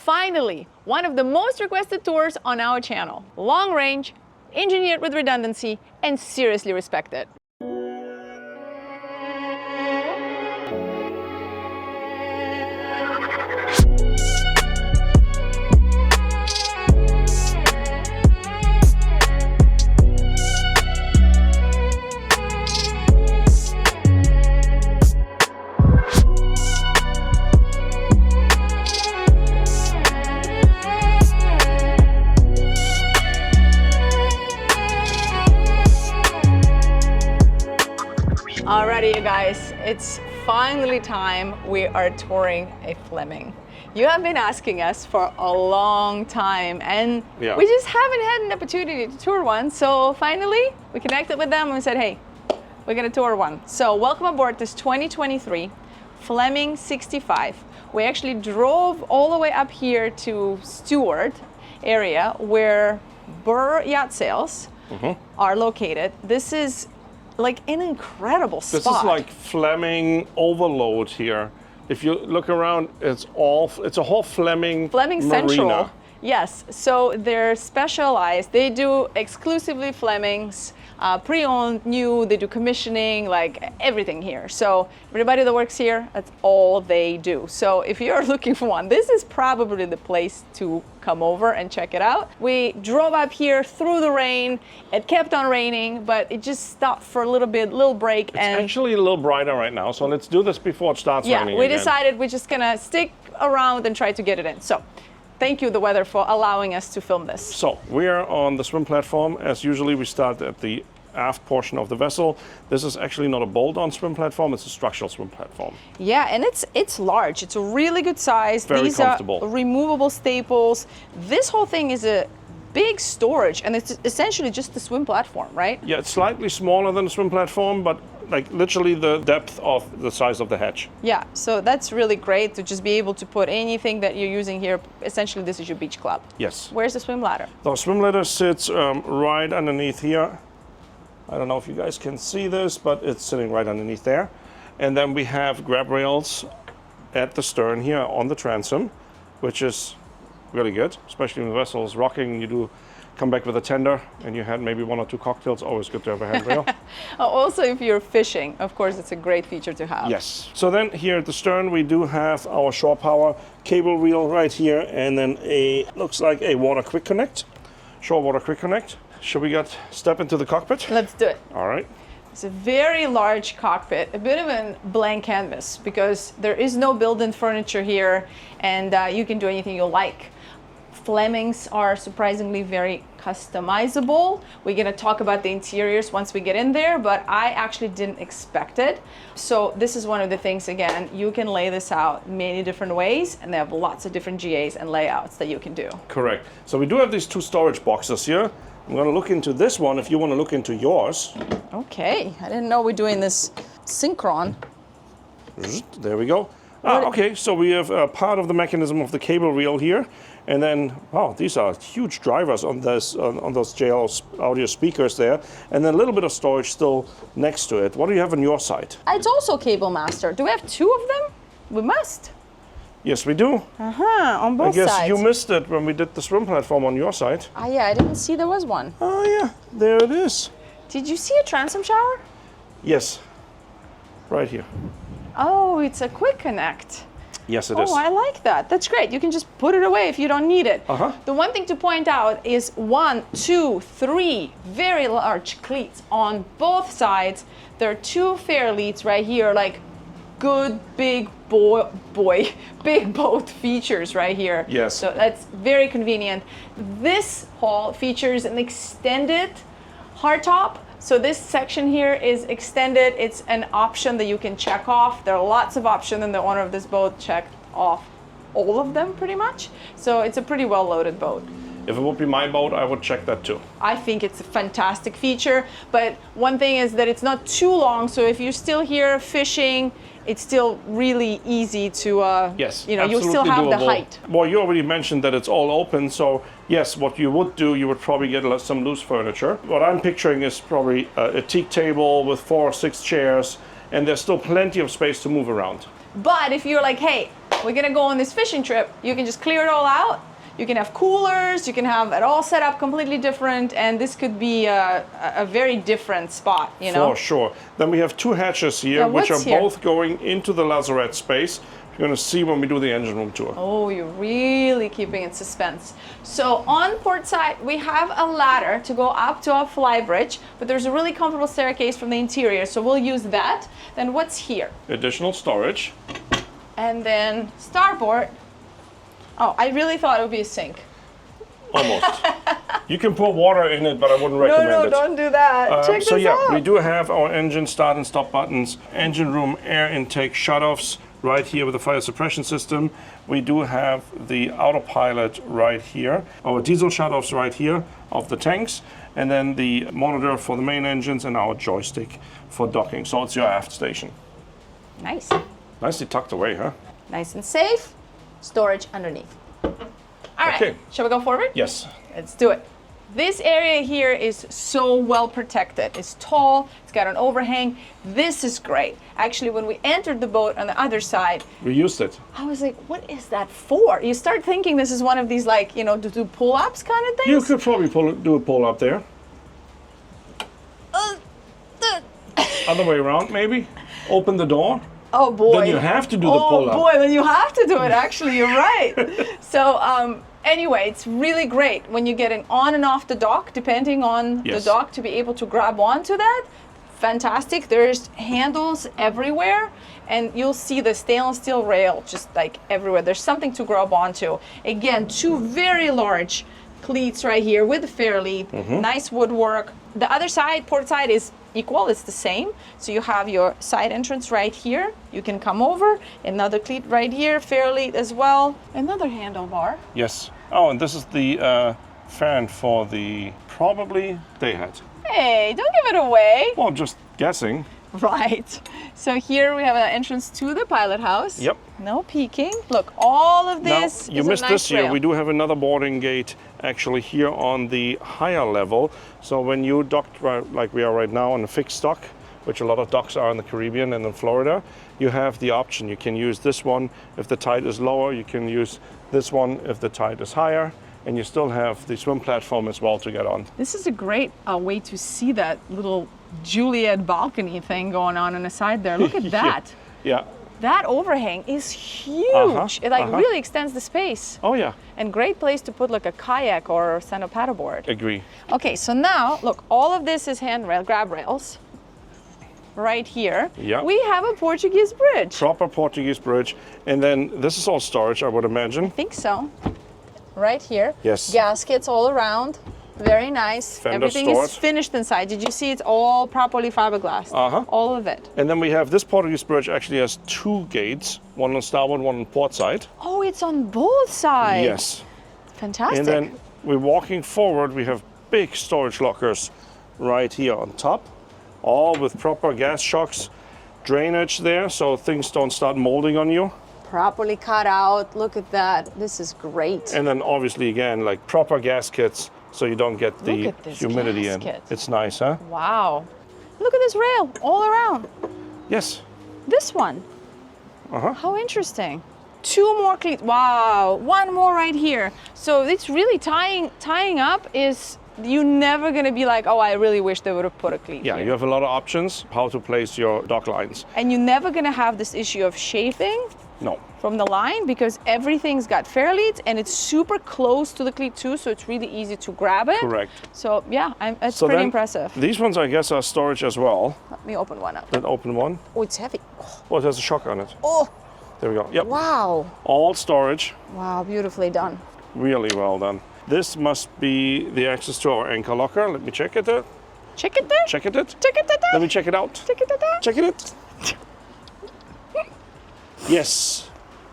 Finally, one of the most requested tours on our channel. Long range, engineered with redundancy, and seriously respected. Alrighty, you guys, it's finally time we are touring a Fleming. You have been asking us for a long time, and we just haven't had an opportunity to tour one. So finally, we connected with them and we said, hey, we're gonna tour one. So welcome aboard this 2023 Fleming 65. We actually drove all the way up here to Stewart area where Burr Yacht Sales are located. This is like an incredible spot. This is like Fleming overload here. If you look around, it's a whole Fleming marina. Central. Yes, so they're specialized. They do exclusively Flemings, pre-owned, new, they do commissioning, like everything here. So everybody that works here, that's all they do. So if you're looking for one, this is probably the place to come over and check it out. We drove up here through the rain. It kept on raining, but it just stopped for a little break. It's actually a little brighter right now, so let's do this before it starts raining we again. decided we're just gonna stick around and try to get it in. So thank you, the weather, for allowing us to film this. So we are on the swim platform. As usually, we start at the aft portion of the vessel. This is actually not a bolt-on swim platform, it's a structural swim platform. Yeah, and it's large. It's a really good size. Very comfortable. Are removable staples. This whole thing is a big storage, and it's essentially just the swim platform, right? Yeah, it's slightly smaller than a swim platform, but like literally the depth of the size of the hatch. Yeah, so that's really great to just be able to put anything that you're using here. Essentially, this is your beach club. Yes. Where's the swim ladder? The swim ladder sits right underneath here. I don't know if you guys can see this, but it's sitting right underneath there. And then we have grab rails at the stern here on the transom, which is really good, especially when the vessel is rocking. You do come back with a tender and you had maybe 1 or 2 cocktails, always good to have a handrail. Also, if you're fishing, of course, it's a great feature to have. Yes. So then here at the stern, we do have our shore power cable reel right here, and then looks like a water quick connect, shore water quick connect. Should we step into the cockpit? Let's do it. All right. It's a very large cockpit, a bit of a blank canvas because there is no built-in furniture here, and you can do anything you like. Flemings are surprisingly very customizable. We're gonna talk about the interiors once we get in there, but I actually didn't expect it. So this is one of the things, again, you can lay this out many different ways, and they have lots of different GAs and layouts that you can do. Correct. So we do have these 2 storage boxes here. I'm gonna look into this one if you wanna look into yours. Okay, I didn't know we're doing this synchron. There we go. Okay, so we have part of the mechanism of the cable reel here, and then, wow, these are huge drivers on this on those JL audio speakers there, and then a little bit of storage still next to it. What do you have on your side? It's also Cable Master. Do we have 2 of them? We must. Yes, we do. On both sides. I guess you missed it when we did the swim platform on your side. Yeah, I didn't see there was one. Oh yeah, there it is. Did you see a transom shower? Yes, right here. Oh, it's a quick connect. Yes, it is. Oh, I like that. That's great. You can just put it away if you don't need it. The one thing to point out is 1, 2, 3 very large cleats on both sides. There are 2 fair leads right here, like good big big boat features right here. Yes. So that's very convenient. This hull features an extended hardtop. So this section here is extended. It's an option that you can check off. There are lots of options, and the owner of this boat checked off all of them pretty much. So it's a pretty well loaded boat. If it would be my boat, I would check that too. I think it's a fantastic feature, but one thing is that it's not too long, so if you're still here fishing, it's still really easy to, yes, you still have doable. the height. Well, you already mentioned that it's all open, so yes, what you would do, you would probably get some loose furniture. What I'm picturing is probably a teak table with 4 or 6 chairs, and there's still plenty of space to move around. But if you're like, hey, we're gonna go on this fishing trip, you can just clear it all out. You can have coolers, you can have it all set up completely different, and this could be a very different spot, you know? For sure. Then we have two hatches here, which are both going into the lazarette space. You're going to see when we do the engine room tour. Oh, you're really keeping it suspense. So on port side, we have a ladder to go up to our Flybridge, but there's a really comfortable staircase from the interior, so we'll use that. Then what's here? Additional storage. And then starboard. Oh, I really thought it would be a sink. Almost. You can pour water in it, but I wouldn't recommend it. No, don't do that. Check this out. We do have our engine start and stop buttons, engine room air intake shutoffs right here with the fire suppression system. We do have the autopilot right here, our diesel shutoffs right here of the tanks, and then the monitor for the main engines and our joystick for docking. So it's your aft station. Nice. Nicely tucked away, huh? Nice and safe. Storage underneath. All right, Okay. shall we go forward? Yes. Let's do it. This area here is so well protected. It's tall, it's got an overhang. This is great. Actually, when we entered the boat on the other side, We used it. I was like, what is that for? You start thinking this is one of these, like, you know, to do pull-ups kind of things. You could probably do a pull up there. Other way around, maybe. Open the door. Oh boy. Then you have to do the pull-up. Oh boy, then you have to do it, actually, you're right. So anyway, it's really great when you get it on and off the dock, depending on the dock, to be able to grab onto that. Fantastic. There's handles everywhere, and you'll see the stainless steel rail just like everywhere. There's something to grab onto. Again, two very large cleats right here with the fairlead, nice woodwork. The other side, port side, is equal, it's the same. So you have your side entrance right here. You can come over, another cleat right here, fairlead as well. Another handlebar. Yes. Oh, and this is the fan for the probably day hat. Hey, don't give it away. Well, just guessing. Right. So here we have an entrance to the Pilothouse. Yep. No peeking. Look, all of this now, you is missed a nice this here. rail. We do have another boarding gate actually here on the higher level. So when you docked like we are right now on a fixed dock, which a lot of docks are in the Caribbean and in Florida, you have the option. You can use this one if the tide is lower. You can use this one if the tide is higher. And you still have the swim platform as well to get on. This is a great way to see that little Juliet balcony thing going on the side there. Look at that. Yeah. That overhang is huge. It really extends the space. Oh yeah. And great place to put like a kayak or stand-up paddleboard. Agree. Okay, so now look, all of this is handrail, grab rails. Right here, we have a Portuguese bridge. Proper Portuguese bridge. And then this is all storage, I would imagine. I think so. Right here. Yes. Gaskets all around. Very nice. Fender Everything stored. is finished inside. Did you see it's all properly fiberglass? All of it. And then we have this Portuguese bridge actually has two gates, one on starboard, one on port side. Oh, it's on both sides. Yes. Fantastic. And then we're walking forward, we have big storage lockers right here on top, all with proper gas shocks, drainage there so things don't start molding on you. Properly cut out. Look at that. This is great. And then obviously again, like proper gaskets so you don't get the humidity gasket. in. It's nice, huh? Wow. Look at this rail all around. Yes. This one. How interesting. Two more cleats. Wow. One more right here. So it's really tying up is you're never going to be like, oh, I really wish they would have put a cleat Yeah, here. you have a lot of options how to place your dock lines. And you're never going to have this issue of chafing. No. From the line, because everything's got fairleads and it's super close to the cleat too, so it's really easy to grab it. Correct. So yeah, it's pretty impressive. These ones, I guess, are storage as well. Let me open one up. Then open one. Oh, it's heavy. Oh, it has a shock on it. Oh. There we go. Yep. Wow. All storage. Wow, beautifully done. Really well done. This must be the access to our anchor locker. Let me check it out. Check it there. Check it out. Check it there. Let me check it out. Check it there. Check it out. Yes.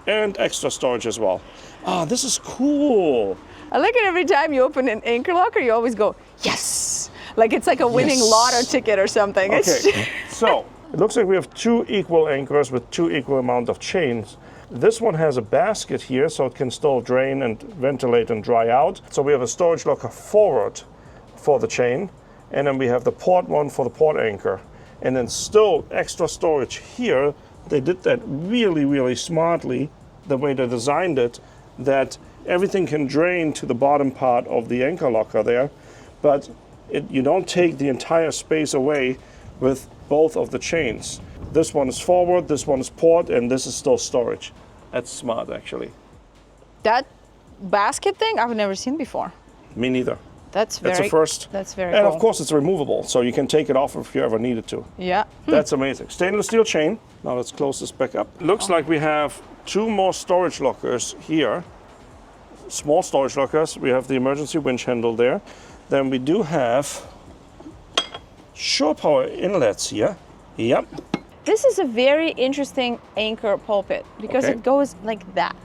And extra storage as well. Ah, this is cool. I like it every time you open an anchor locker, you always go, yes! Like it's like a winning lotto ticket or something. Okay, so it looks like we have two equal anchors with two equal amount of chains. This one has a basket here, so it can still drain and ventilate and dry out. So we have a storage locker forward for the chain, and then we have the port one for the port anchor. And then still extra storage here. They did that really, really smartly the way they designed it, that everything can drain to the bottom part of the anchor locker there, but you don't take the entire space away with both of the chains. This one is forward, this one is port, and this is still storage. That's smart, actually. That basket thing I've never seen before. Me neither. That's a first. That's very and cool. of course it's removable, so you can take it off if you ever needed to. Yeah. That's amazing. Stainless steel chain. Now let's close this back up. Looks like we have 2 more storage lockers here. Small storage lockers. We have the emergency winch handle there. Then we do have shore power inlets here. Yep. This is a very interesting anchor pulpit because it goes like that.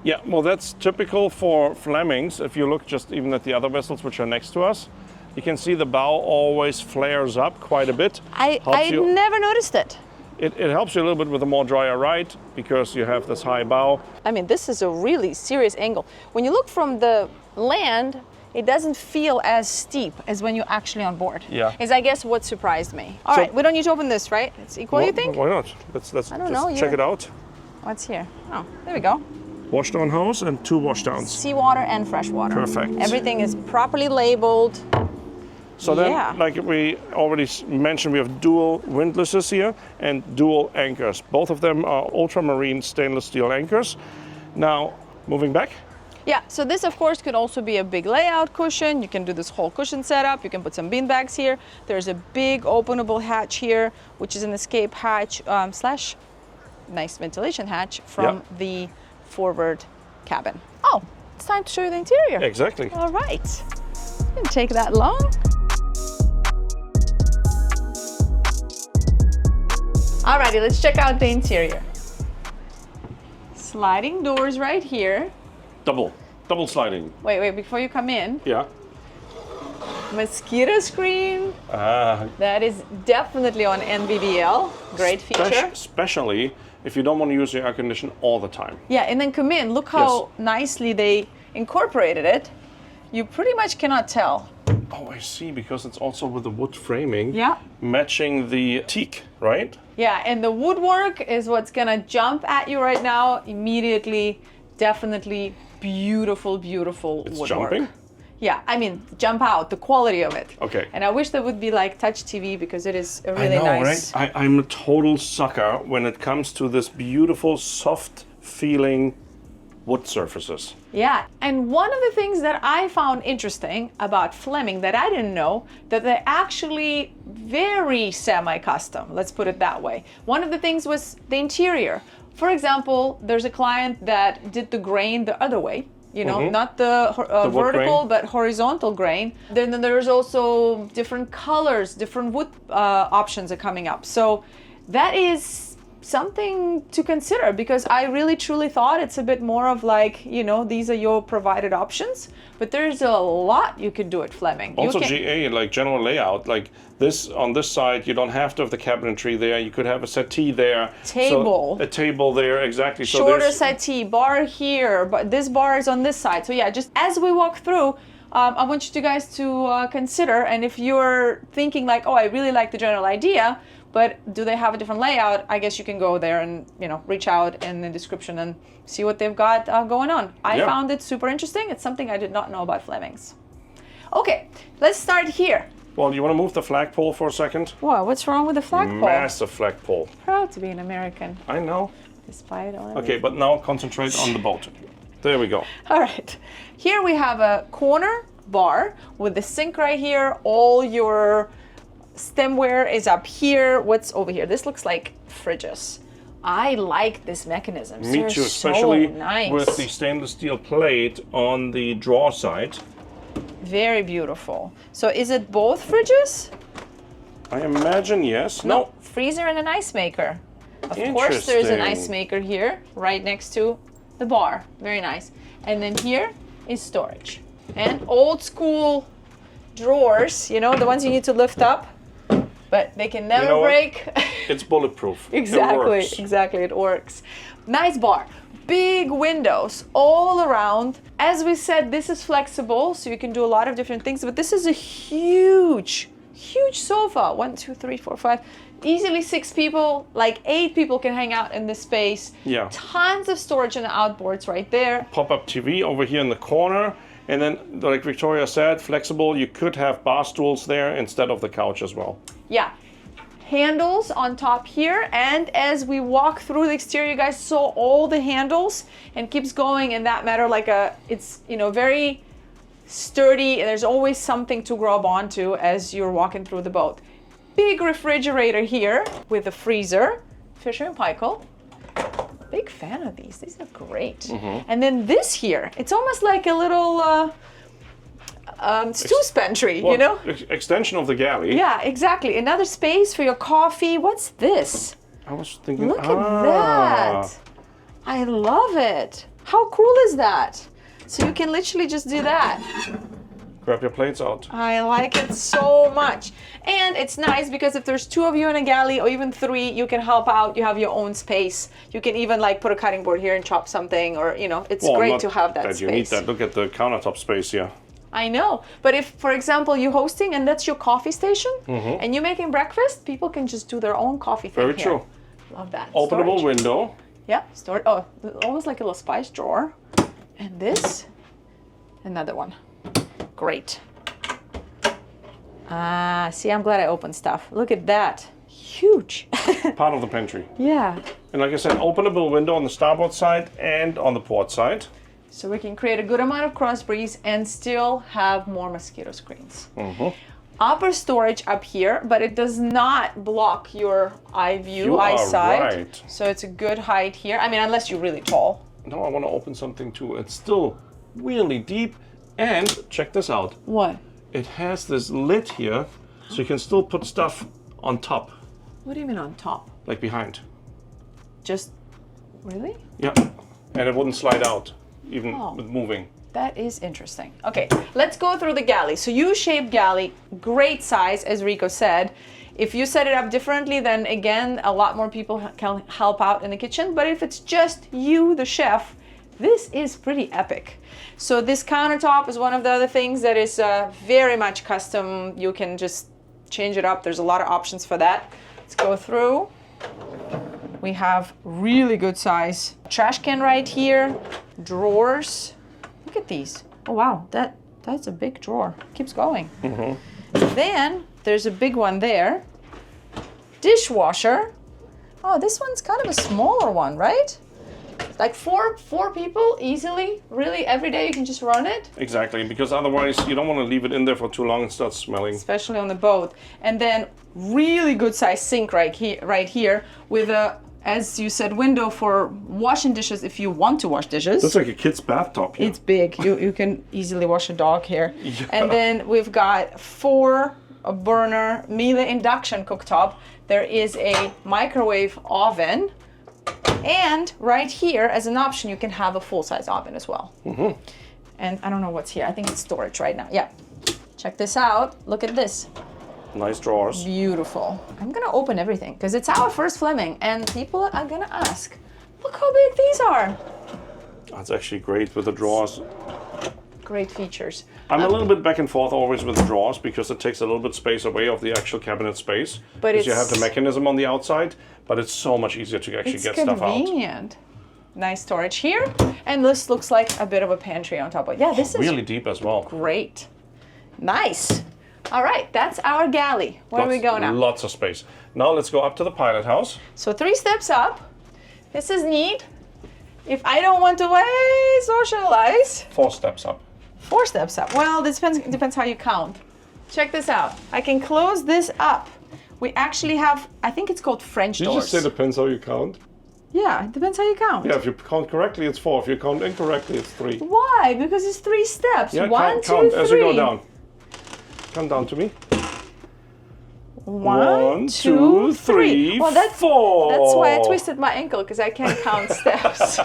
Yeah, well, that's typical for Flemings. If you look just even at the other vessels which are next to us, you can see the bow always flares up quite a bit. I never noticed it. It helps you a little bit with a more drier ride because you have this high bow. I mean, this is a really serious angle. When you look from the land, it doesn't feel as steep as when you're actually on board. Yeah. Is, I guess, what surprised me. All right, we don't need to open this, right? It's equal, you think? Why not? Let's I don't know, check it out. What's here? Oh, there we go. Washdown hose and 2 washdowns. Seawater and freshwater. Perfect. Everything is properly labeled. So then, like we already mentioned, we have dual windlasses here and dual anchors. Both of them are ultramarine stainless steel anchors. Now, moving back. Yeah, so this of course could also be a big layout cushion. You can do this whole cushion setup. You can put some bean bags here. There's a big openable hatch here, which is an escape hatch slash nice ventilation hatch from the forward cabin. Oh, it's time to show you the interior. Exactly. All right. Didn't take that long. Alrighty, let's check out the interior. Sliding doors right here. Double sliding. Wait, before you come in. Yeah. Mosquito screen. That is definitely on NVDL. Great feature. Especially if you don't want to use your air conditioner all the time. Yeah, and then come in. Look how nicely they incorporated it. You pretty much cannot tell. Oh, I see, because it's also with the wood framing. Yeah. Matching the teak, right? Yeah, and the woodwork is what's gonna jump at you right now immediately. Definitely beautiful, beautiful it's woodwork. Jumping? Yeah, I mean, jump out, the quality of it. Okay. And I wish there would be like touch TV because it is a really I know, nice. Right? I'm a total sucker when it comes to this beautiful, soft feeling wood surfaces. Yeah, and one of the things that I found interesting about Fleming that I didn't know, that they're actually very semi-custom, let's put it that way. One of the things was the interior. For example, there's a client that did the grain the other way. You know, not the vertical, grain. but horizontal grain. Then there's also different colors, different wood options are coming up. So that is something to consider because I really truly thought it's a bit more of like, you know, these are your provided options, but there's a lot you could do at Fleming. Also GA, like general layout, like this on this side, you don't have to have the cabinetry there. You could have a settee there. Table. So a table there, exactly. Shorter settee, bar here, but this bar is on this side. So yeah, just as we walk through, I want you guys to consider, and if you're thinking like, oh, I really like the general idea, but do they have a different layout? I guess you can go there and, you know, reach out in the description and see what they've got going on. I found it super interesting. It's something I did not know about Fleming's. Okay, let's start here. Well, you want to move the flagpole for a second? Wow, what's wrong with the flagpole? Massive flagpole. Proud to be an American. I know. Despite all Okay, but now concentrate on the boat. There we go. All right. Here we have a corner bar with the sink right here. All your stemware is up here. What's over here? This looks like fridges. I like this mechanism. Me too, especially so nice. with the stainless steel plate on the drawer side. Very beautiful. So is it both fridges? I imagine yes. No. Freezer and an ice maker. Of course there's an ice maker here right next to the bar. Very nice. And then here is storage. And old school drawers, you know, the ones you need to lift up, but they can never break. It's bulletproof. Exactly, it works. exactly, it works. Nice bar. Big windows all around. As we said, this is flexible, so you can do a lot of different things, but this is a huge sofa. 1, 2, 3, 4, 5. easily 6 people, like 8 people can hang out in this space. Yeah. Tons of storage in the outboards right there. Pop-up TV over here in the corner. And then, like Victoria said, flexible. You could have bar stools there instead of the couch as well. Yeah. Handles on top here, and as we walk through the exterior, you guys saw all the handles, and keeps going in that matter like it's, you know, very sturdy, and there's always something to grab onto as you're walking through the boat. Big refrigerator here with a freezer, Fisher and Paykel. Big fan of these. These are great. And then this here, it's almost like a little stew's pantry, well, you know? Extension of the galley. Yeah, exactly. Another space for your coffee. What's this? I was thinking, Look at that. I love it. How cool is that? So you can literally just do that. Grab your plates out. I like it so much. And it's nice because if there's 2 of you in a galley or even 3, you can help out. You have your own space. You can even like put a cutting board here and chop something, or, you know, it's great to have that space. You need that. Look at the countertop space here. I know, but if, for example, you're hosting and that's your coffee station, and you're making breakfast, people can just do their own coffee thing Very here. true. Love that. Openable Storage. window. Yeah, storage. Oh, almost like a little spice drawer. And this, another one. Great. Ah, see, I'm glad I opened stuff. Look at that. Huge. Part of the pantry. Yeah. And like I said, openable window on the starboard side and on the port side. So we can create a good amount of cross breeze and still have more mosquito screens. Upper storage up here, but it does not block your eye view, eyesight. Right. So it's a good height here. I mean, unless you're really tall. No, I want to open something too. It's still really deep. And check this out. What? It has this lid here, so you can still put stuff on top. What do you mean on top? Like behind. Just, really? Yeah. And it wouldn't slide out, even with moving. That is interesting. Okay, let's go through the galley. So U-shaped galley, great size, as Rico said. If you set it up differently, then again, a lot more people can help out in the kitchen. But if it's just you, the chef, this is pretty epic. So this countertop is one of the other things that is very much custom. You can just change it up. There's a lot of options for that. Let's go through. We have really good size trash can right here, drawers. Look at these. Oh wow, that's a big drawer. Keeps going. Then there's a big one there. Dishwasher. Oh, this one's kind of a smaller one, right? Like four people easily, really, every day you can just run it. Exactly, because otherwise you don't want to leave it in there for too long and start smelling. Especially on the boat. And then really good size sink right here with a, as you said, window for washing dishes if you want to wash dishes. That's like a kid's bathtub here. It's big. You can easily wash a dog here. Yeah. And then we've got 4-burner Miele induction cooktop. There is a microwave oven. And right here, as an option, you can have a full-size oven as well. And I don't know what's here. I think it's storage right now. Yeah. Check this out. Look at this. Nice drawers. Beautiful. I'm going to open everything because it's our first Fleming. And people are going to ask, look how big these are. That's actually great with the drawers. Great features. I'm a little bit back and forth always with the drawers because it takes a little bit space away of the actual cabinet space. But you have the mechanism on the outside, but it's so much easier to actually get stuff out. It's convenient. Nice storage here. And this looks like a bit of a pantry on top of it. Yeah, this is really deep as well. Great. Nice. All right, that's our galley. Where do we go now? Lots of space. Now let's go up to the Pilothouse. So 3 steps up. This is neat. If I don't want to socialize. 4 steps up. 4 steps up. Well, this depends how you count. Check this out. I can close this up. We actually have, I think it's called French doors. Did you just say depends how you count? Yeah, it depends how you count. Yeah, if you count correctly, it's 4. If you count incorrectly, it's 3. Why? Because it's 3 steps. Yeah, 1, 2, count 3. as you go down. Come down to me. 1, 2, 3, well, that's 4. That's why I twisted my ankle, because I can't count steps.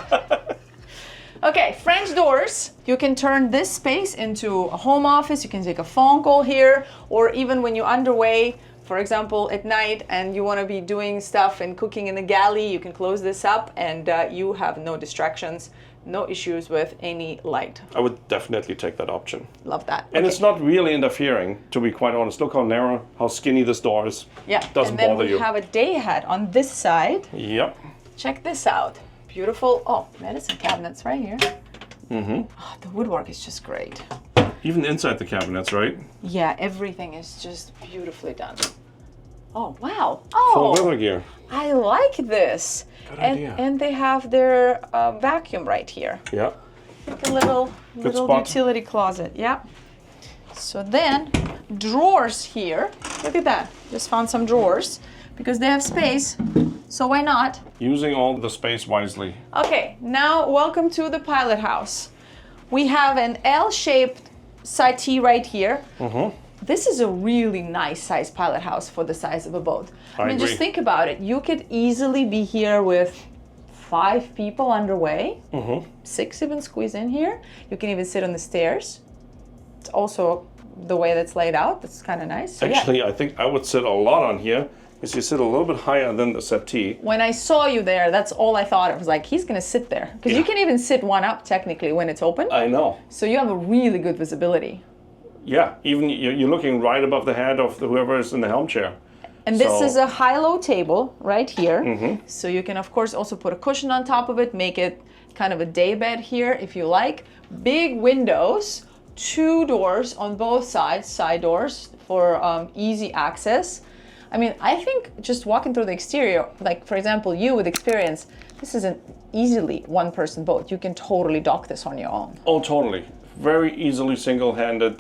Okay, French doors. You can turn this space into a home office. You can take a phone call here, or even when you're underway, for example, at night, and you want to be doing stuff and cooking in the galley, you can close this up and you have no distractions, no issues with any light. I would definitely take that option. Love that. And it's not really interfering, to be quite honest. Look how narrow, how skinny this door is. Yeah, Doesn't bother you. and then we have a day ahead on this side. Yep. Check this out. Beautiful, medicine cabinets right here. Oh, the woodwork is just great. Even inside the cabinets, right? Yeah, everything is just beautifully done. Oh, wow. Full weather gear. I like this. Good idea. And they have their vacuum right here. Yeah. Like a little spot. utility closet. Yeah. So then, drawers here. Look at that. Just found some drawers because they have space. So why not? Using all the space wisely. Okay, now welcome to the Pilothouse. We have an L-shaped settee right here. This is a really nice size Pilothouse for the size of a boat. I mean, agree. just think about it. You could easily be here with 5 people underway. 6 even squeeze in here. You can even sit on the stairs. It's also the way that's laid out. That's kind of nice. So, Actually, I think I would sit a lot on here because you sit a little bit higher than the settee. When I saw you there, that's all I thought. I was like, he's going to sit there. Because you can even sit one up technically when it's open. I know. So you have a really good visibility. Yeah, even you're looking right above the head of whoever is in the helm chair. And this is a high-low table right here. So you can, of course, also put a cushion on top of it, make it kind of a day bed here if you like. Big windows, 2 doors on both sides, side doors for easy access. I mean, I think just walking through the exterior, like for example, you with experience, this is an easily one-person boat. You can totally dock this on your own. Oh, totally. Very easily single-handed.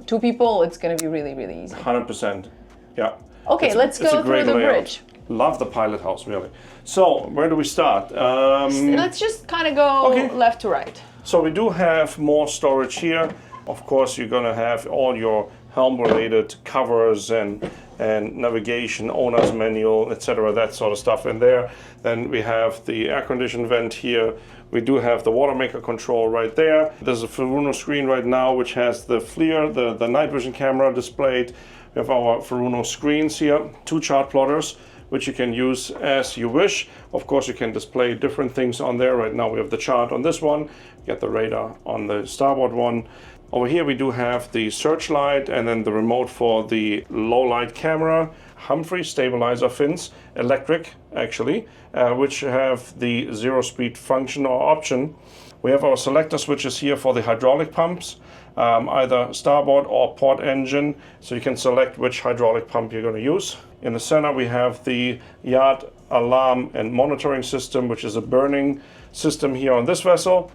2 people, it's going to be really, really easy. 100%. Yeah. Okay, let's go through the bridge. Love the Pilothouse, really. So, where do we start? Let's just kind of go left to right. So we do have more storage here. Of course, you're going to have all your helm-related covers and navigation, owner's manual, etc., that sort of stuff in there. Then we have the air condition vent here. We do have the water maker control right there. There's a Furuno screen right now which has the FLIR, the night vision camera displayed. We have our Furuno screens here, 2 chart plotters, which you can use as you wish. Of course, you can display different things on there. Right now we have the chart on this one, you get the radar on the starboard one. Over here we do have the searchlight and then the remote for the low light camera, Humphrey stabilizer fins, electric actually, which have the 0-speed function or option. We have our selector switches here for the hydraulic pumps, either starboard or port engine, so you can select which hydraulic pump you're going to use. In the center we have the yacht alarm and monitoring system, which is a burning system here on this vessel.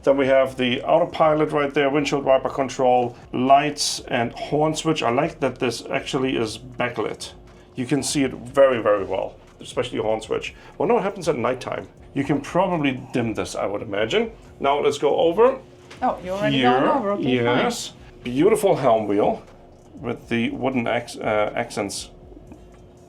Then we have the autopilot right there, windshield wiper control, lights and horn switch. I like that this actually is backlit. You can see it very, very well, especially the horn switch. Well, no, it happens at nighttime. You can probably dim this, I would imagine. Now let's go over. Oh, you're already going over. Okay, yes. Fine. Beautiful helm wheel with the wooden accents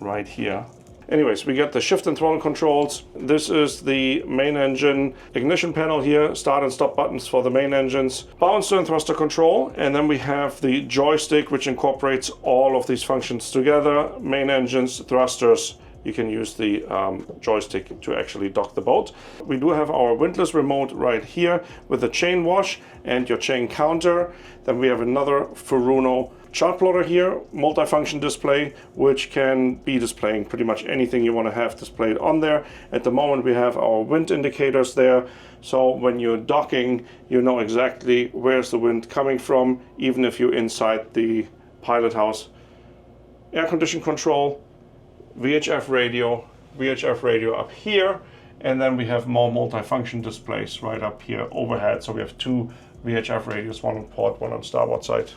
right here. Anyways, we get the shift and throttle controls. This is the main engine ignition panel here, start and stop buttons for the main engines, bow and stern thruster control, and then we have the joystick which incorporates all of these functions together, main engines, thrusters. You can use the joystick to actually dock the boat. We do have our windlass remote right here with the chain wash and your chain counter. Then we have another Furuno chart plotter here, multifunction display, which can be displaying pretty much anything you want to have displayed on there. At the moment we have our wind indicators there, so when you're docking you know exactly where's the wind coming from, even if you're inside the Pilothouse. Air condition control, VHF radio up here, and then we have more multifunction displays right up here overhead. So we have 2 VHF radios, one on port, one on starboard side.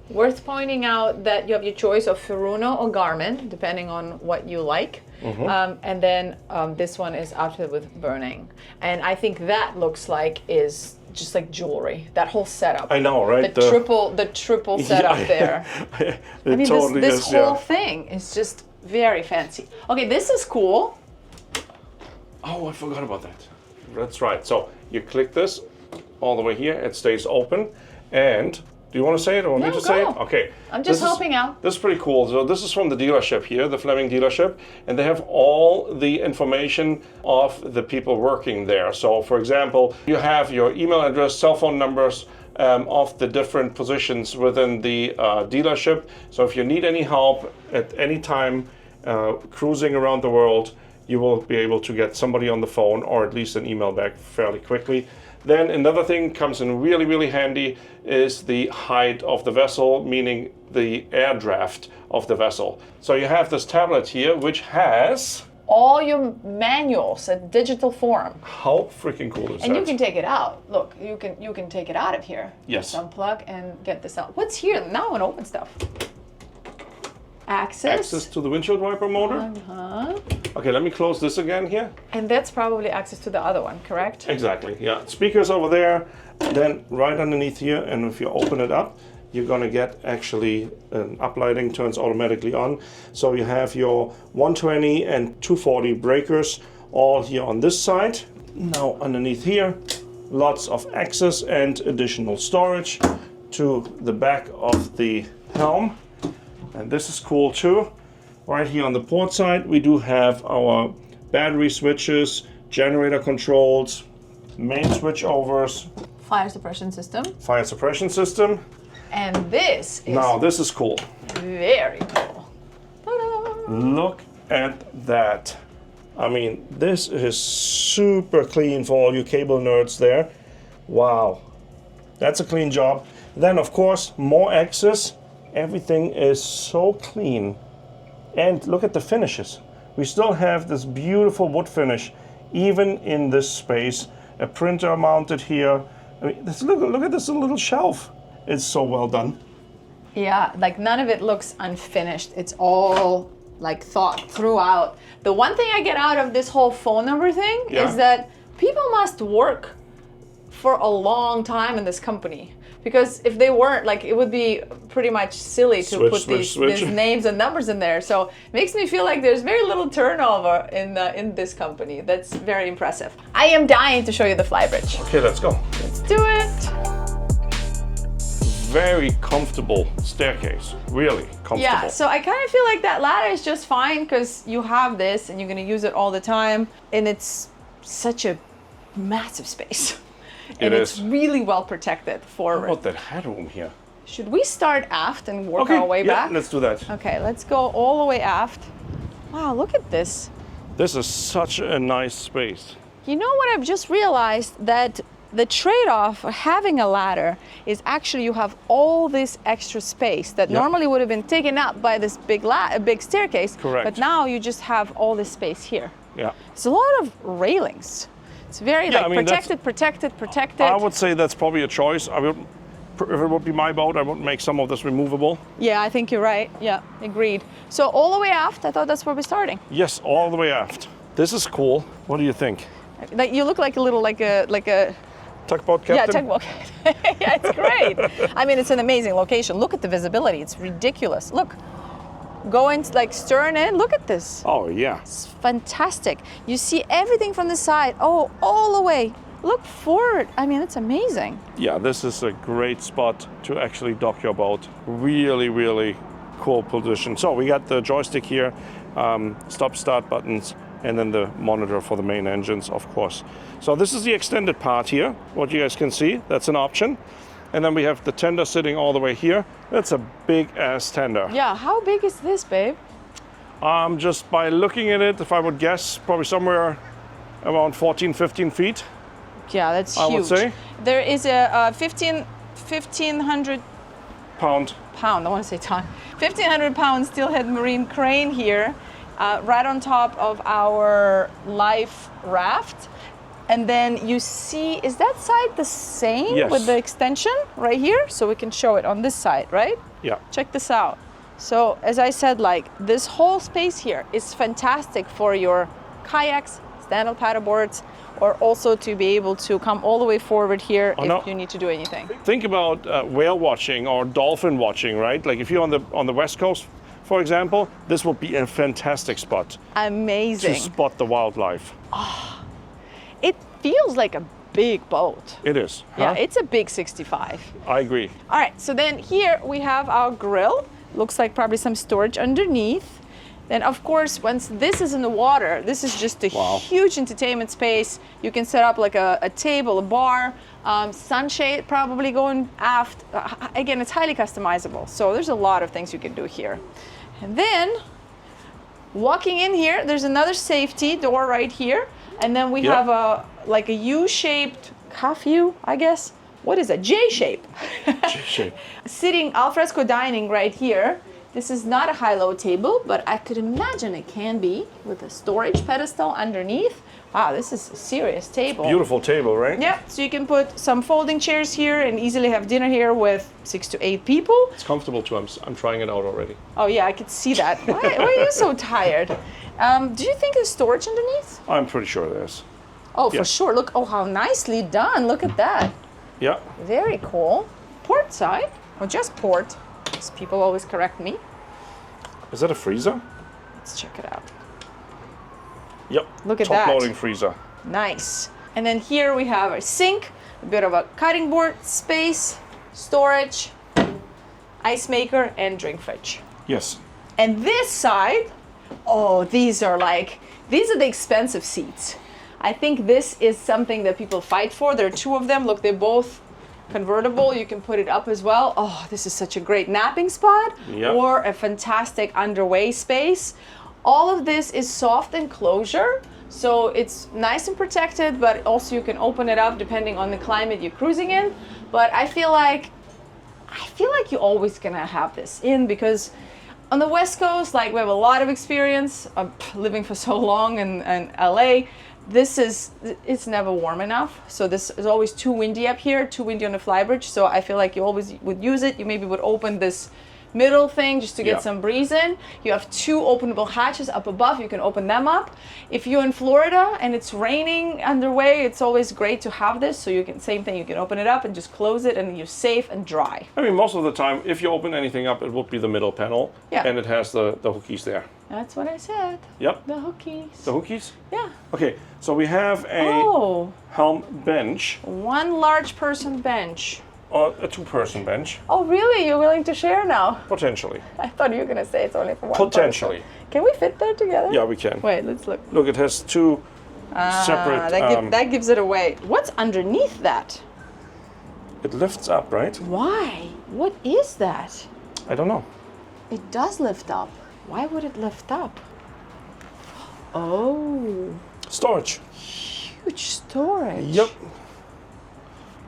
Worth pointing out that you have your choice of Furuno or Garmin, depending on what you like. And then this one is outfitted with burning. And I think that looks like is just like jewelry. That whole setup. I know, right? The triple setup there. I mean, totally this whole thing is just very fancy. Okay, this is cool. Oh, I forgot about that. That's right. So you click this all the way here, it stays open, and Do you want to say it or want me to say it? Okay. I'm just helping out. This is pretty cool. So this is from the dealership here, the Fleming dealership, and they have all the information of the people working there. So for example, you have your email address, cell phone numbers of the different positions within the dealership. So if you need any help at any time cruising around the world, you will be able to get somebody on the phone or at least an email back fairly quickly. Then another thing comes in really, really handy is the height of the vessel, meaning the air draft of the vessel. So you have this tablet here, which has all your manuals in digital form. How freaking cool is that? And you can take it out. Look, you can take it out of here. Yes. Just unplug and get this out. What's here? Now I want to open stuff. Access to the windshield wiper motor. Okay, let me close this again here. And that's probably access to the other one, correct? Exactly, yeah. Speakers over there, then right underneath here, and if you open it up, you're gonna get actually an uplighting, turns automatically on. So you have your 120 and 240 breakers all here on this side. Now underneath here, lots of access and additional storage to the back of the Helm. And this is cool too. Right here on the port side, we do have our battery switches, generator controls, main switch overs, fire suppression system. Fire suppression system. And this is now this is cool. Very cool. Ta-da! Look at that. I mean, this is super clean for all you cable nerds there. Wow, that's a clean job. Then of course, more access. Everything is so clean. And look at the finishes. We still have this beautiful wood finish, even in this space. A printer mounted here. I mean, look at this little shelf. It's so well done. Yeah, like none of it looks unfinished. It's all like thought throughout. The one thing I get out of this whole phone number thing is that people must work for a long time in this company. Because if they weren't, like, it would be pretty much silly to put these names and numbers in there. So it makes me feel like there's very little turnover in this company. That's very impressive. I am dying to show you the Flybridge. Okay, let's go. Let's do it. Very comfortable staircase, really comfortable. Yeah, so I kind of feel like that ladder is just fine because you have this and you're going to use it all the time. And it's such a massive space. And it's really well protected forward. How about that headroom here? Should we start aft and work our way back? Yeah, let's do that. Okay, let's go all the way aft. Wow, look at this. This is such a nice space. You know what I've just realized? That the trade-off of having a ladder is actually you have all this extra space that normally would have been taken up by this big staircase. Correct. But now you just have all this space here. Yeah. It's a lot of railings. It's very protected. I would say that's probably a choice. If it would be my boat, I would make some of this removable. Yeah, I think you're right. Yeah, agreed. So all the way aft, I thought that's where we're starting. Yes, all the way aft. This is cool. What do you think? Like, you look like a little like a tugboat captain. Yeah, tugboat. Yeah, it's great. I mean, it's an amazing location. Look at the visibility. It's ridiculous. Look. Going like stern in, look at this. Oh yeah. It's fantastic. You see everything from the side, all the way. Look forward. I mean, it's amazing. Yeah, this is a great spot to actually dock your boat. Really, really cool position. So we got the joystick here, stop start buttons, and then the monitor for the main engines, of course. So this is the extended part here, what you guys can see. That's an option. And then we have the tender sitting all the way here. That's a big ass tender. Yeah, how big is this, babe? Just by looking at it, if I would guess, probably somewhere around 14, 15 feet. Yeah, that's huge. I would say. There is a 1,500 pound. I want to say ton. 1,500 pound steelhead marine crane here, right on top of our life raft. And then you see, is that side the same with the extension right here? So we can show it on this side, right? Yeah. Check this out. So as I said, like this whole space here is fantastic for your kayaks, stand-up paddleboards, or also to be able to come all the way forward here if you need to do anything. Think about whale watching or dolphin watching, right? Like if you're on the West Coast, for example, this will be a fantastic spot. Amazing. To spot the wildlife. It feels like a big boat. It is. Yeah, it's a big 65. I agree. All right, so then here we have our grill. Looks like probably some storage underneath. Then of course, once this is in the water, this is just a huge entertainment space. You can set up like a table, a bar, sunshade probably going aft. Again, it's highly customizable. So there's a lot of things you can do here. And then walking in here, there's another safety door right here. And then we have a like a U-shaped, half U, I guess. What is it? J-shape. J-shape. Sitting alfresco dining right here. This is not a high-low table, but I could imagine it can be with a storage pedestal underneath. Wow, this is a serious table. Beautiful table, right? Yeah, so you can put some folding chairs here and easily have dinner here with 6 to 8 people. It's comfortable too. I'm trying it out already. Oh yeah, I could see that. Why are you so tired? Do you think there's storage underneath? I'm pretty sure there is. Oh, for sure. Look, oh, how nicely done. Look at that. Yeah. Very cool. Port side, or just port, as people always correct me. Is that a freezer? Let's check it out. Yep. Look at that. Top loading freezer. Nice. And then here we have a sink, a bit of a cutting board space, storage, ice maker, and drink fridge. Yes. And this side, oh, these are the expensive seats. I think this is something that people fight for. There are 2 of them. Look, they're both convertible. You can put it up as well. Oh, this is such a great napping spot or a fantastic underway space. All of this is soft enclosure, so it's nice and protected, but also you can open it up depending on the climate you're cruising in. But I feel like you're always gonna have this in, because on the West Coast, like, we have a lot of experience of living for so long in LA. It's never warm enough. So this is always too windy up here, too windy on the Flybridge. So I feel like you always would use it. You maybe would open this middle thing just to get some breeze in. You have 2 openable hatches up above. You can open them up. If you're in Florida and it's raining underway, it's always great to have this. So you can, same thing, you can open it up and just close it, and you're safe and dry. I mean, most of the time, if you open anything up, it would be the middle panel. Yeah. And it has the hookies there. That's what I said. Yep. The hookies. The hookies? Yeah. Okay, so we have a Helm bench. 1 large person bench. Or a 2-person bench. Oh, really? You're willing to share now? Potentially. I thought you were going to say it's only for 1 Potentially. person. Can we fit there together? Yeah, we can. Wait, let's look. Look, it has 2 separate... That gives it away. What's underneath that? It lifts up, right? Why? What is that? I don't know. It does lift up. Why would it lift up? Oh. Storage. Huge storage. Yep.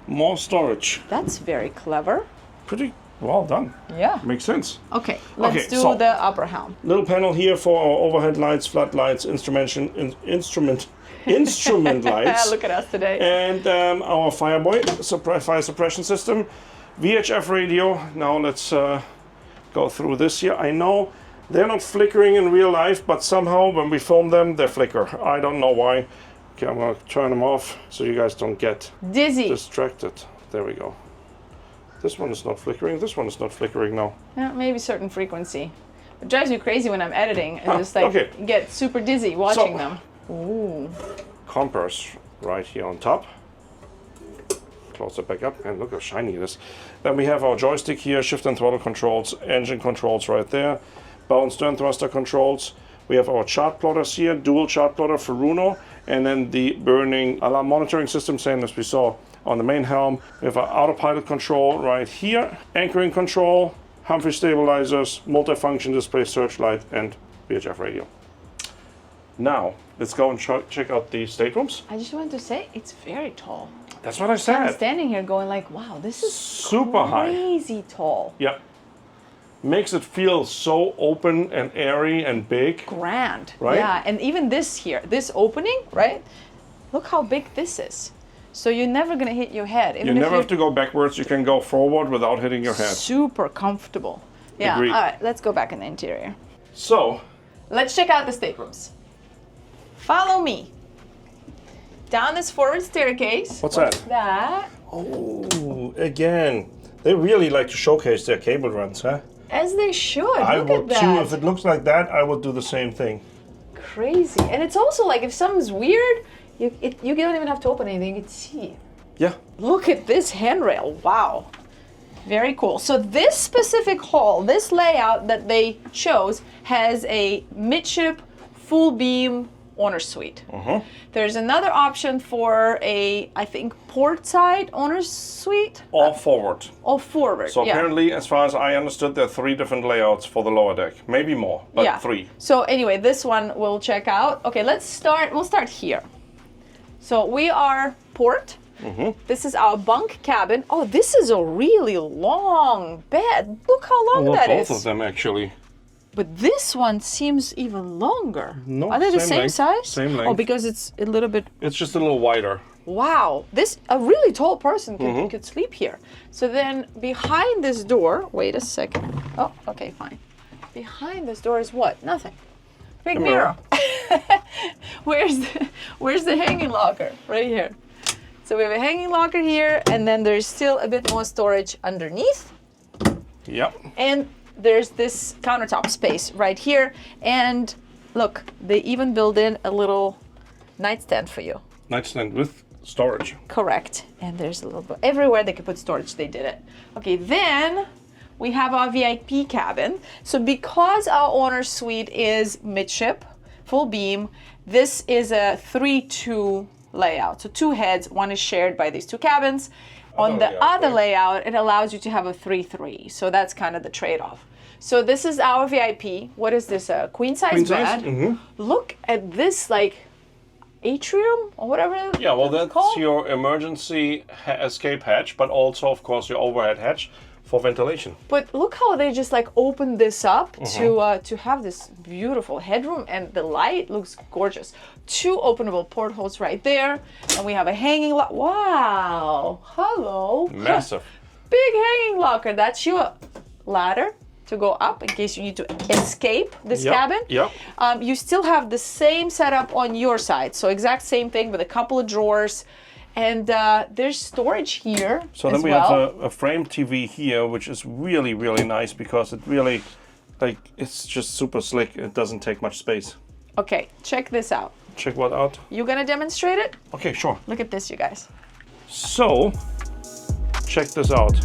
More storage. That's very clever. Pretty well done. Yeah. Makes sense. Okay, let's do so the upper helm. Little panel here for our overhead lights, floodlights, instrument lights. Look at us today. And our fire suppression system. VHF radio. Now let's go through this here. I know they're not flickering in real life, but somehow when we film them, they flicker. I don't know why. Okay, I'm gonna turn them off so you guys don't get dizzy, distracted. There we go. This one is not flickering. This one is not flickering now. Yeah, maybe certain frequency. It drives you crazy when I'm editing and just like get super dizzy watching them. Ooh. Compass right here on top. Close it back up and look how shiny it is. Then we have our joystick here, shift and throttle controls, engine controls right there, bow and stern thruster controls. We have our chart plotters here, dual chart plotter for Runo, and then the burning alarm monitoring system, same as we saw on the main helm. We have our autopilot control right here, anchoring control, Humphrey stabilizers, multifunction display, searchlight, and VHF radio. Now, let's go and check out the staterooms. I just wanted to say, it's very tall. That's what I said. I'm standing here going like, wow, this is super crazy tall. Yeah. Makes it feel so open and airy and big. Grand. Right? Yeah, and even this here, this opening, right? Look how big this is. So you're never going to hit your head. You never have to go backwards. You can go forward without hitting your head. Super comfortable. Yeah, Agreed. All right, let's go back in the interior. So, let's check out the staterooms. Follow me. Down this forward staircase. What's that? Oh, again. They really like to showcase their cable runs, huh? As they should. I Look would at that. too. If it looks like that, I would do the same thing. Crazy. And it's also like if something's weird, you don't even have to open anything. You can see. Yeah. Look at this handrail. Wow. Very cool. So this specific hall, this layout that they chose, has a midship full beam owner's suite. There's another option for a, I think, port side owner's suite. Or forward. Or forward. So apparently, as far as I understood, there are 3 different layouts for the lower deck. Maybe more, but 3. So anyway, this one we'll check out. Okay, let's start. We'll start here. So we are port. This is our bunk cabin. Oh, this is a really long bed. Look how long that is. Both of them, actually. But this one seems even longer. No, are they the same length, size? Same length. Oh, because it's a little bit. It's just a little wider. Wow, a really tall person could sleep here. So then behind this door, wait a second. Oh, okay, fine. Behind this door is what? Nothing. Big mirror. Where's the hanging locker? Right here. So we have a hanging locker here, and then there's still a bit more storage underneath. Yep. And there's this countertop space right here. And look, they even built in a little nightstand for you. Nightstand with storage. Correct. And there's a little bit everywhere they could put storage, they did it. Okay, then we have our VIP cabin. So because our owner's suite is midship, full beam, this is a 3-2 layout. So 2 heads, one is shared by these 2 cabins. On the other layout, it allows you to have a 3-3. So that's kind of the trade-off. So this is our VIP. What is this? A queen size bed? Look at this, like, atrium or whatever. Yeah, well, that's called. Your emergency escape hatch, but also, of course, your overhead hatch for ventilation. But look how they just like opened this up to have this beautiful headroom, and the light looks gorgeous. 2 openable portholes right there, and we have a hanging Wow! Hello. Massive. Big hanging locker. That's your ladder to go up in case you need to escape this cabin. Yep. You still have the same setup on your side, so exact same thing with a couple of drawers. And there's storage here. So then we have a frame TV here, which is really, really nice because it really, like, it's just super slick. It doesn't take much space. Okay, check this out. Check what out? You gonna demonstrate it? Okay, sure. Look at this, you guys. So, check this out.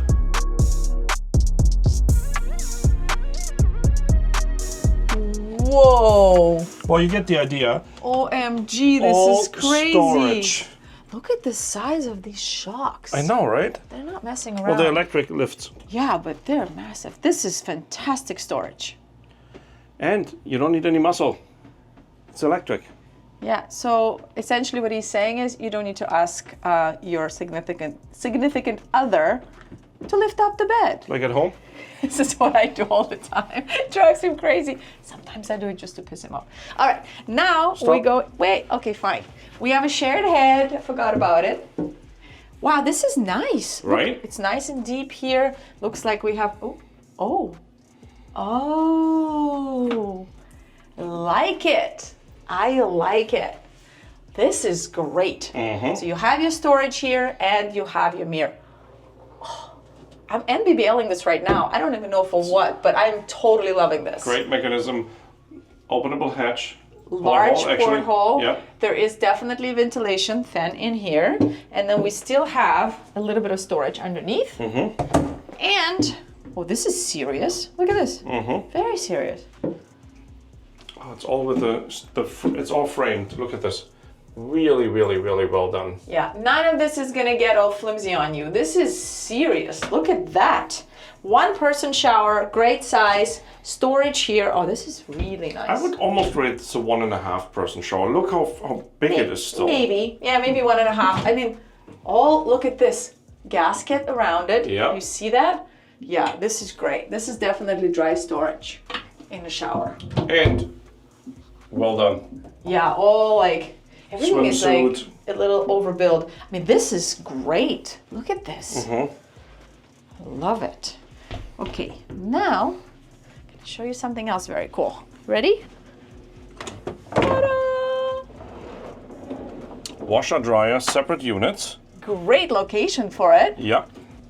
Whoa. Well, you get the idea. OMG, this All is crazy. storage. Look at the size of these shocks. I know, right? They're not messing around. Well, they're electric lifts. Yeah, but they're massive. This is fantastic storage. And you don't need any muscle. It's electric. Yeah, so essentially what he's saying is you don't need to ask your significant other to lift up the bed. Like at home? This is what I do all the time. It drives him crazy. Sometimes I do it just to piss him off. All right, now we go, wait, okay, fine. We have a shared head, I forgot about it. Wow, this is nice. Right? Look, it's nice and deep here. Looks like we have, oh, like it. I like it. This is great. So you have your storage here and you have your mirror. I'm NBBLing this right now. I don't even know for what, but I'm totally loving this. Great mechanism. Openable hatch. Large porthole. Yep. There is definitely ventilation fan in here. And then we still have a little bit of storage underneath. And, oh, this is serious. Look at this. Very serious. Oh, it's all with it's all framed. Look at this. Really, really, really well done. Yeah, none of this is gonna get all flimsy on you. This is serious. Look at that. 1-person shower, great size, storage here. Oh, this is really nice. I would almost rate this a 1.5-person shower. Look how big it is still. Maybe, yeah, maybe 1.5. I mean, look at this gasket around it. Yeah. You see that? Yeah, this is great. This is definitely dry storage in the shower. And well done. Yeah, all like, everything is like a little overbuilt. I mean, this is great. Look at this. I love it. Okay, now I'm gonna show you something else very cool. Ready? Ta-da! Washer, dryer, separate units. Great location for it. Yeah.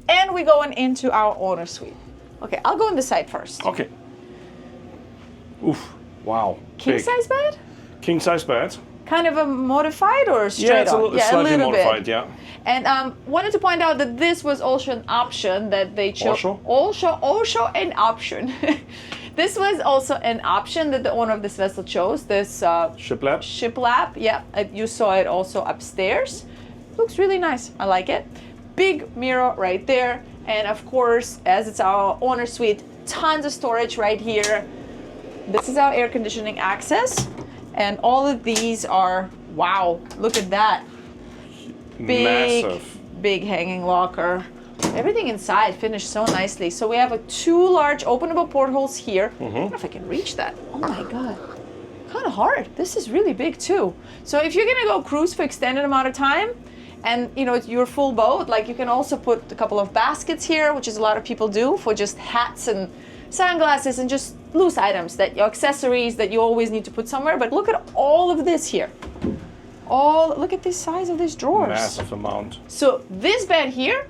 And we're going into our owner suite. Okay, I'll go on the side first. Okay. Oof. Wow. King Big. size bed? King size bed. kind of a modified or straight Yeah, it's on? slightly a little modified, bit. yeah. And wanted to point out that this was also an option that they chose. Also an option. This was also an option that the owner of this vessel chose. This shiplap. Shiplap, yeah. You saw it also upstairs. Looks really nice. I like it. Big mirror right there. And of course, as it's our owner suite, tons of storage right here. This is our air conditioning access. And all of these are, wow, look at that. Massive. Big hanging locker. Everything inside finished so nicely. So we have 2 large openable portholes here. I don't know if I can reach that. Oh my God. Kind of hard. This is really big too. So if you're gonna go cruise for extended amount of time, and you know, it's your full boat, like you can also put a couple of baskets here, which is a lot of people do for just hats and sunglasses and just loose items, that your accessories that you always need to put somewhere. But look at all of this here. Look at the size of these drawers. Massive amount. So this bed here,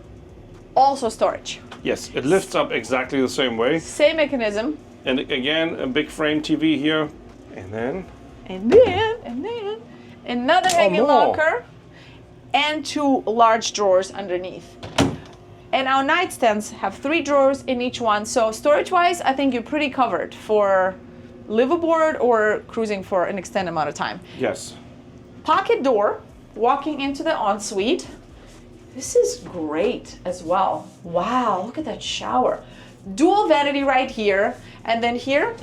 also storage. Yes, it lifts up exactly the same way. Same mechanism. And again, a big frame TV here. And then another hanging locker and 2 large drawers underneath. And our nightstands have 3 drawers in each one. So storage-wise, I think you're pretty covered for liveaboard or cruising for an extended amount of time. Yes. Pocket door, walking into the ensuite. This is great as well. Wow, look at that shower. Dual vanity right here. And then here,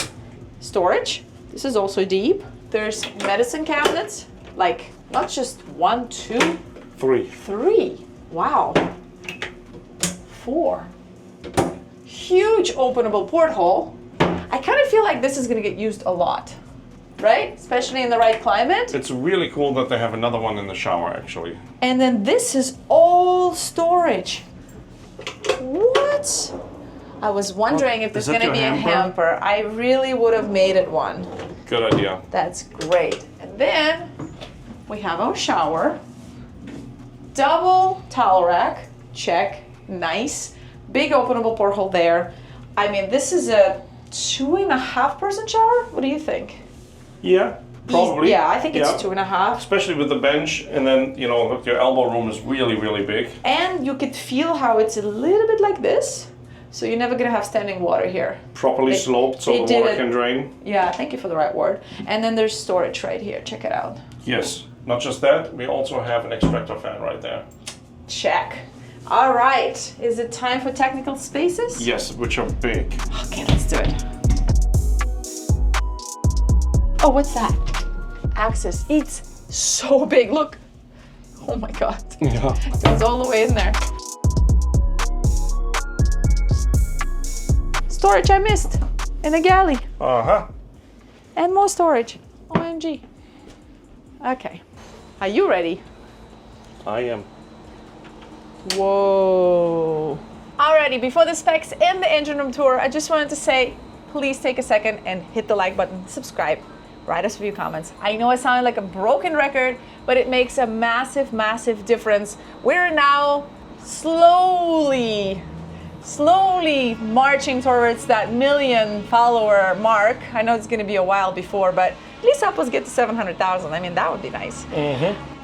storage. This is also deep. There's medicine cabinets, like not just 1, 2, 3. Wow. 4. Huge openable porthole. I kind of feel like this is going to get used a lot, right? Especially in the right climate. It's really cool that they have another one in the shower, actually. And then this is all storage. What? I was wondering if there's going to be a hamper. I really would have made it one. Good idea. That's great. And then we have our shower. Double towel rack. Check. Nice. Big openable porthole there. I mean, this is a 2.5 person shower. What do you think? Yeah, probably. Yeah, I think it's 2.5. Especially with the bench, and then, you know, look, your elbow room is really, really big. And you could feel how it's a little bit like this. So you're never gonna have standing water here. Properly sloped so the water can drain. Yeah, thank you for the right word. And then there's storage right here. Check it out. Yes, not just that, we also have an extractor fan right there. Check. All right, is it time for technical spaces? Yes, which are big. Okay, let's do it. Oh, what's that? Access. It's so big, look. Oh my God. Yeah. It goes all the way in there. Storage I missed in a galley. Uh-huh. And more storage. OMG. Okay. Are you ready? I am. Whoa. Alrighty, before the specs and the engine room tour, I just wanted to say, please take a second and hit the like button, subscribe, write us a few comments. I know I sound like a broken record, but it makes a massive, massive difference. We're now slowly marching towards that 1 million follower mark. I know it's gonna be a while before, but at least help us get to 700,000. I mean, that would be nice.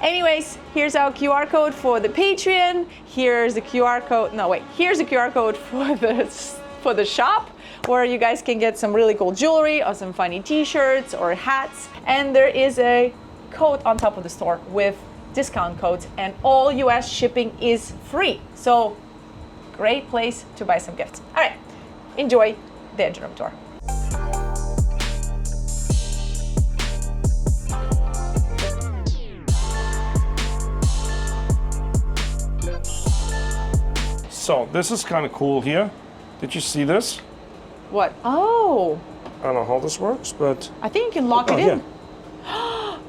Anyways, here's our QR code for the Patreon. Here's the QR code, here's the QR code for the shop, where you guys can get some really cool jewelry or some funny t-shirts or hats. And there is a code on top of the store with discount codes, and all US shipping is free. So great place to buy some gifts. All right, enjoy the engine room tour. So this is kind of cool here. Did you see this? What? Oh. I don't know how this works, but... I think you can lock it in.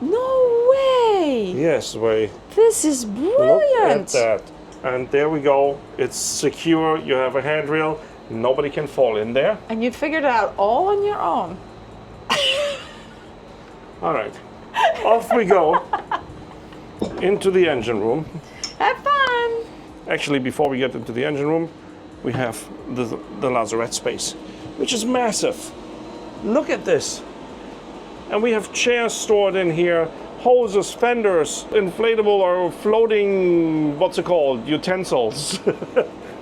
No way! Yes, wait. This is brilliant! Look at that. And there we go. It's secure. You have a handrail. Nobody can fall in there. And you figured it out all on your own. All right. Off we go into the engine room. Have fun! Actually, before we get into the engine room, we have the lazarette space, which is massive. Look at this. And we have chairs stored in here, hoses, fenders, inflatable or floating, what's it called, utensils.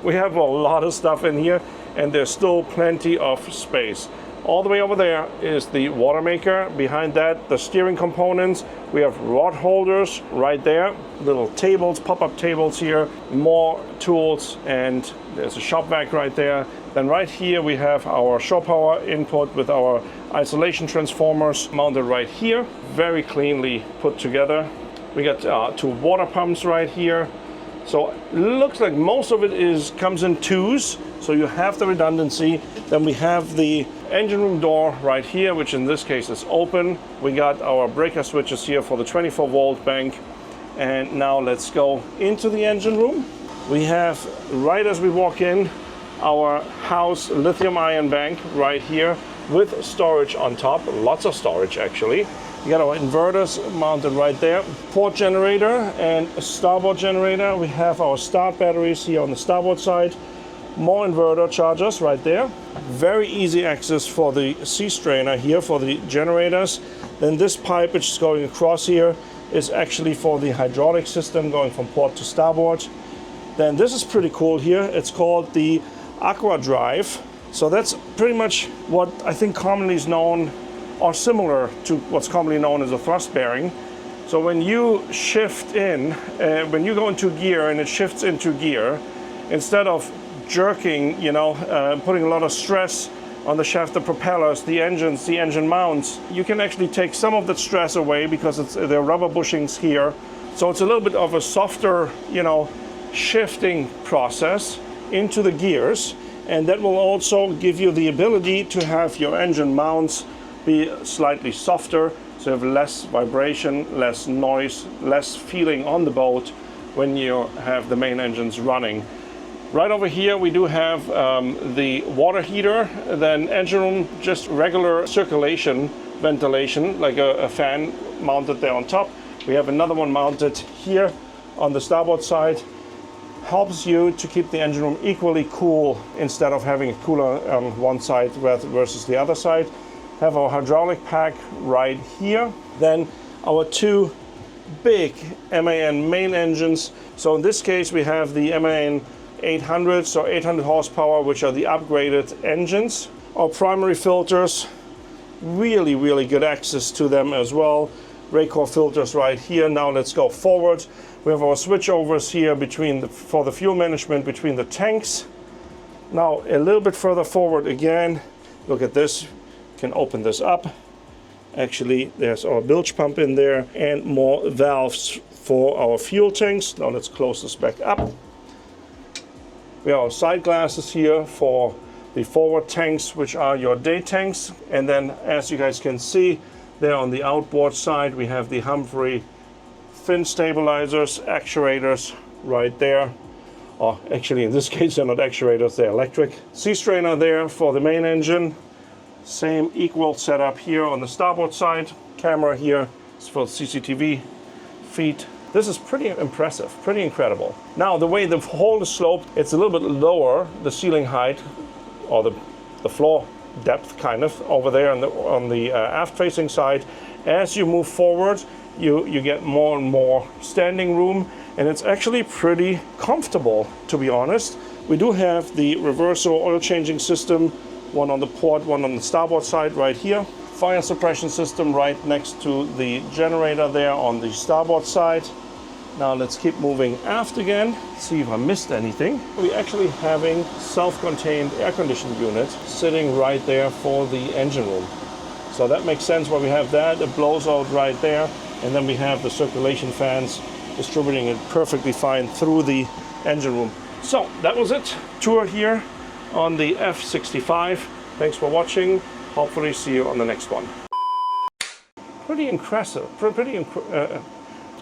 We have a lot of stuff in here, and there's still plenty of space. All the way over there is the water maker. Behind that, the steering components. We have rod holders right there. Little tables, pop-up tables here. More tools, and there's a shop vac right there. Then right here we have our shore power input with our isolation transformers mounted right here. Very cleanly put together. We got 2 water pumps right here. So it looks like most of it comes in 2s. So you have the redundancy. Then we have the engine room door right here, which in this case is open. We got our breaker switches here for the 24-volt bank. And now let's go into the engine room. We have, right as we walk in, our house lithium-ion bank right here with storage on top. Lots of storage, actually. We got our inverters mounted right there. Port generator and a starboard generator. We have our start batteries here on the starboard side. More inverter chargers right there. Very easy access for the sea strainer here for the generators. Then this pipe which is going across here is actually for the hydraulic system going from port to starboard. Then this is pretty cool here. It's called the Aqua Drive. So that's pretty much what I think commonly is known, or similar to what's commonly known as a thrust bearing. So when you shift in, when you go into gear and it shifts into gear, instead of jerking, putting a lot of stress on the shaft, the propellers, the engines, the engine mounts, you can actually take some of that stress away because there are rubber bushings here. So it's a little bit of a softer, shifting process into the gears, and that will also give you the ability to have your engine mounts be slightly softer, so you have less vibration, less noise, less feeling on the boat when you have the main engines running. Right over here we do have the water heater, then engine room, just regular circulation ventilation, like a fan mounted there on top. We have another one mounted here on the starboard side. Helps you to keep the engine room equally cool instead of having it cooler on one side versus the other side. Have our hydraulic pack right here. Then our 2 big MAN main engines. So in this case we have the MAN 800, so 800 horsepower, which are the upgraded engines. Our primary filters, really good access to them as well. Rico filters right here. Now let's go forward. We have our switchovers here for the fuel management between the tanks. Now a little bit further forward again. Look at this. You can open this up. Actually, there's our bilge pump in there and more valves for our fuel tanks. Now let's close this back up. We have our side glasses here for the forward tanks, which are your day tanks. And then, as you guys can see, there on the outboard side, we have the Humphrey fin stabilizers, actuators right there. Or actually, in this case, they're not actuators, they're electric. Sea strainer there for the main engine. Same equal setup here on the starboard side. Camera here is for CCTV feed. This is pretty impressive, pretty incredible. Now, the way the hull is sloped, it's a little bit lower, the ceiling height, or the floor depth kind of, over there on the aft facing side. As you move forward, you get more and more standing room, and it's actually pretty comfortable, to be honest. We do have the reversal oil changing system, one on the port, one on the starboard side right here. Fire suppression system right next to the generator there on the starboard side. Now let's keep moving aft again, see if I missed anything. We're actually having self-contained air conditioning unit sitting right there for the engine room. So that makes sense why we have that. It blows out right there, and then we have the circulation fans distributing it perfectly fine through the engine room. So that was it. Tour here on the F65. Thanks for watching. Hopefully see you on the next one. Pretty impressive.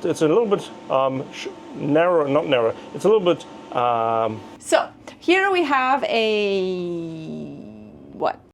It's a little bit narrow, not narrow. It's a little bit. So here we have a what?